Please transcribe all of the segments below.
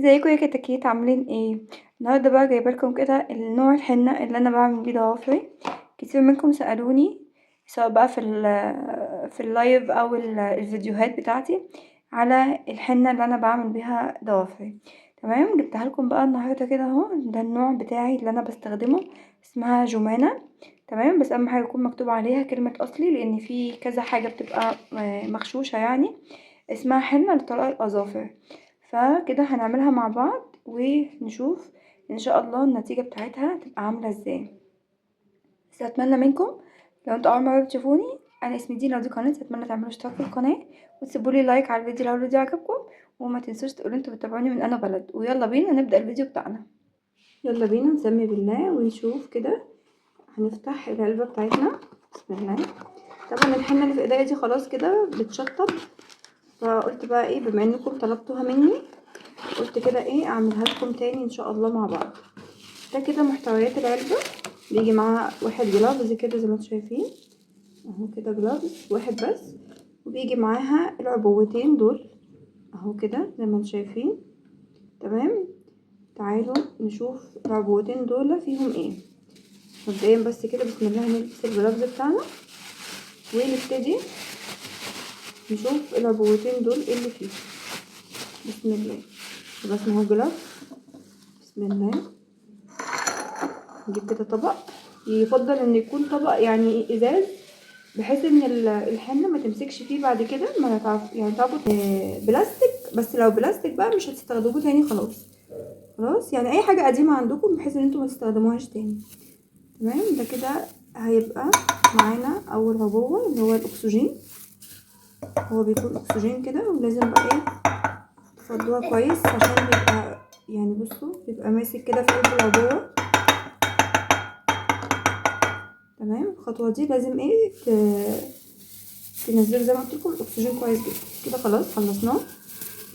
ازيكم يا كتاكيت عاملين ايه؟ النهارده بقى جايبه لكم كده النوع الحنه اللي انا بعمل بيه ضوافري. كتير منكم سالوني سواء بقى في اللايف او الفيديوهات بتاعتي على الحنه اللي انا بعمل بيها ضوافري. تمام، جبتها لكم بقى النهارده كده اهو. ده النوع بتاعي اللي انا بستخدمه، اسمها جمانة. تمام، بس اهم حاجه يكون مكتوب عليها كلمه اصلي، لان في كذا حاجه بتبقى مغشوشه يعني. اسمها حنه لطلاء الاظافر. فكده هنعملها مع بعض ونشوف ان شاء الله النتيجة بتاعتها تبقى عاملة ازاي. بس اتمنى منكم، لو انتوا اول مرة بتشوفوني، انا اسمي دينا ودي قناتي، اتمنى تعملوا اشتراك في القناة وتسيبولي لايك على الفيديو لو الفيديو عجبكم، وما تنسوش تقولوا انتوا بتتابعوني من انا بلد. ويلا بينا نبدأ الفيديو بتاعنا. يلا بينا نسمي بالله ونشوف كده. هنفتح العلبة بتاعتنا. بسم الله. طبعا الحنة اللي في ايديا دي خلاص كده بتشطب، فقلت بقى ايه، بما انكم طلبتوها مني قلت كده ايه اعملها لكم تاني ان شاء الله مع بعض. ده كده محتويات العلبة. بيجي معاها واحد جلافز كده زي ما انتم شايفين اهو، كده جلافز واحد بس. وبيجي معاها العبوتين دول اهو كده زي ما انتم شايفين. تمام، تعالوا نشوف العبوتين دول فيهم ايه. مبدئيا بس كده بسم الله هنلبس الجلافز بتاعنا ونبتدي نشوف العبوتين دول ايه اللي فيه. بسم الله. لبسنا اهو جلاف. بسم الله. نجيب كده طبق، يفضل ان يكون طبق يعني ازاز، بحيث ان الحنه ما تمسكش فيه بعد كده. ما تعرف يعني تعرفوا بلاستيك، بس لو بلاستيك بقى مش هتستخدموه تاني خلاص. خلاص يعني اي حاجه قديمه عندكم بحيث ان انتوا ما تستخدموهاش تاني. تمام، ده كده هيبقى معانا اول عبوه اللي هو الاكسجين. هو بيكون اكسجين كده، ولازم بقى ايه تفضوها كويس عشان بيبقى يعني بصوا بيبقى ماسك كده في قلب العبوه. تمام، الخطوه دي لازم ايه تنزلوا زي ما قلت لكم الاكسجين كويس جدا كده. خلاص خلصناه.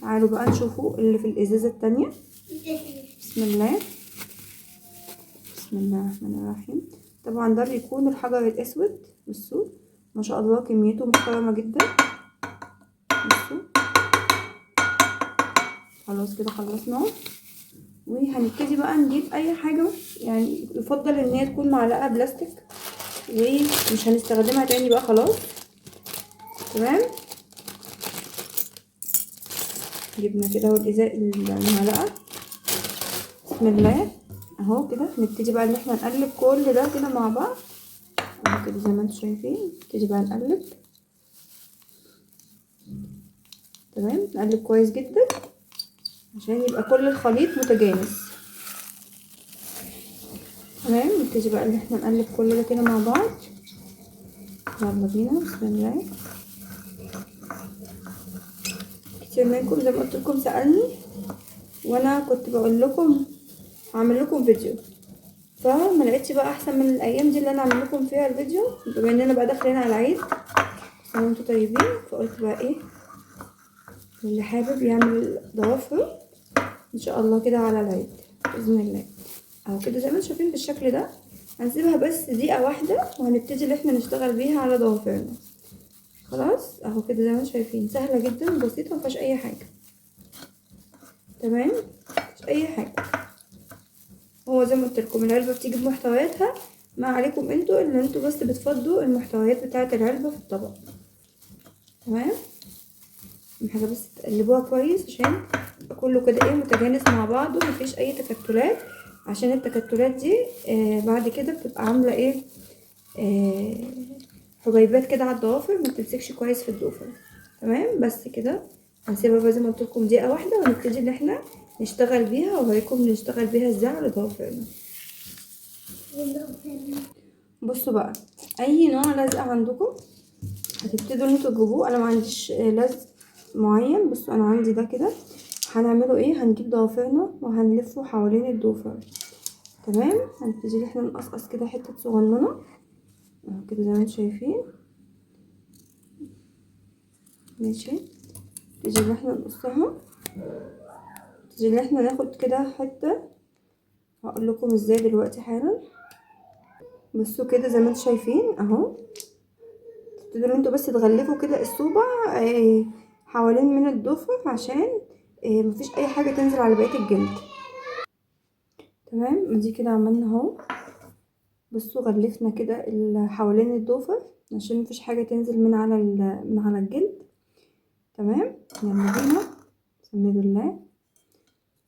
تعالوا بقى نشوفوا اللي في الازازه التانية. بسم الله. بسم الله الرحمن الرحيم. طبعا ده بيكون الحجر الاسود. بصوا ما شاء الله كميته محترمه جدا. بصوا خلاص كده خلصناه. وهنبتدي بقى نجيب اي حاجه، يعني يفضل ان هي تكون معلقه بلاستيك ومش هنستخدمها تاني بقى خلاص. تمام، جبنا كده والازاء المعلقه. بسم الله اهو كده. نبتدي بقى ان احنا نقلب كل ده كده مع بعض اهو كده زي ما انتم شايفين. نبتدي بقى نقلب. تمام، نقلب كويس جدا عشان يبقى كل الخليط متجانس. تمام، نبتدي بقى ان احنا نقلب كل ده كده مع بعض. يلا بينا. بسم الله. كتير منكم زي ما قلت لكم سألني، وانا كنت بقول لكم هعمل لكم فيديو، فما لقيتش بقى احسن من الايام دي اللي انا اعمل لكم فيها الفيديو، بما اننا بقى داخلين على العيد. سنة وانتم طيبين. فقلت بقى ايه، اللي حابب يعمل ضوافره ان شاء الله كده على العيد باذن الله. اهو كده زي ما انتم شايفين بالشكل ده. هنسيبها بس دقيقه واحده وهنبتدي ان احنا نشتغل بيها على ضوافرنا. خلاص اهو كده زي ما انتم شايفين، سهله جدا وبسيطه مفيهاش اي حاجه. تمام، مفيش اي حاجه. هو زي ما قلت لكم العلبه بتيجي بمحتوياتها، ما عليكم انتوا ان انتوا بس بتفضوا المحتويات بتاعه العلبه في الطبق. تمام، حاجه بس تقلبوها كويس عشان كله كده ايه متجانس مع بعضه، مفيش اي تكتلات، عشان التكتلات دي بعد كده بتبقى عامله ايه، حبيبات كده على الضوافر، ما بتمسكش كويس في الضوافر. تمام، بس كده هنسيبها بقى زي ما قلت لكم دقيقه واحده ونبتدي ان احنا نشتغل بيها، وهوريكم نشتغل بيها ازاي على ضوافرنا. بصوا بقى، اي نوع لزقه عندكم هتبتدوا انتوا تجيبوه. انا ما عنديش لزق معين، بصوا انا عندي ده كده. هنعمله ايه، هنجيب ضوافرنا وهنلفه حوالين الضوفر. تمام، هنبتدي احنا نقصقص كده حته صغننه اهو كده زي ما انتم شايفين. ماشي، نبتدي ان احنا نقصها. نبتدي ان احنا ناخد كده حته، هقول لكم ازاي دلوقتي حالا. بصوا كده زي ما انتم شايفين اهو. تبتدوا انتوا بس تغلفوا كده الصوبع حوالين من الضفر، عشان مفيش اي حاجة تنزل على بقية الجلد. تمام، دي كده عملنا اهو. بصوا غلفنا كده حوالين الضوفر عشان مفيش حاجة تنزل من على الجلد. تمام، يلا بينا بسم الله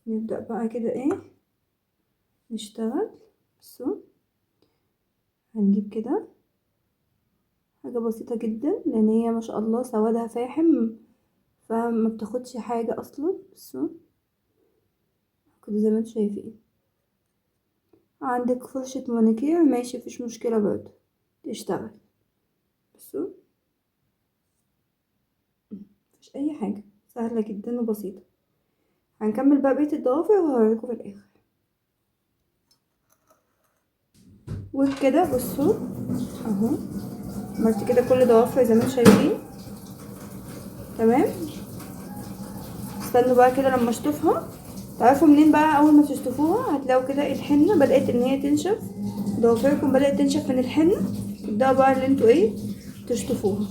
نبدأ بقى كده نشتغل. بصوا هنجيب كده حاجة بسيطة جدا لان هي ما شاء الله سوادها فاحم، فما بتاخدش حاجة اصلا. بصوا كده زي ما انتوا شايفين. عندك فرشة مانيكير ماشي مفيش مشكلة برضه تشتغل. بصوا مفيش اي حاجة، سهلة جدا وبسيطة. هنكمل بقى بقية الضوافر وهوريكم في الاخر. وبكده بصوا اهو عملت كده كل ضوافر زي ما انتوا شايفين. تمام، استنوا بقى كده لما اشطفها. تعرفوا منين بقى؟ اول ما تشطفوها هتلاقوا كده الحنه بدات ان هي تنشف، ضوافركم بدات تنشف من الحنه. تبداوا بقى اللي انتوا تشطفوها.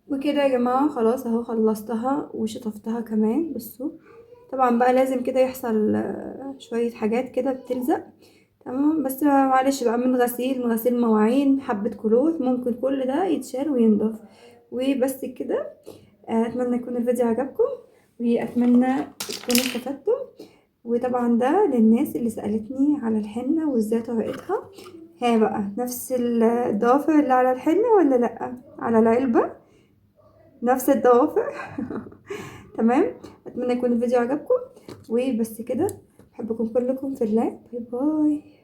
وكده يا جماعه خلاص اهو خلصتها وشطفتها كمان. بصوا طبعا بقى لازم كده يحصل شويه حاجات كده بتلزق. تمام، بس معلش بقى من غسيل مواعين حبه كلور ممكن كل ده يتشال وينضف. وبس كده. اتمنى يكون الفيديو عجبكم واتمنى تكونوا استفدتم. وطبعا ده للناس اللي سألتني على الحنة وازاي طريقتها. ها بقى نفس الضوافر اللي على الحنة ولا لأ على العلبة؟ نفس الضوافر. تمام، اتمنى يكون الفيديو عجبكم. وبس كده، بحبكم كلكم في الله. باي باي.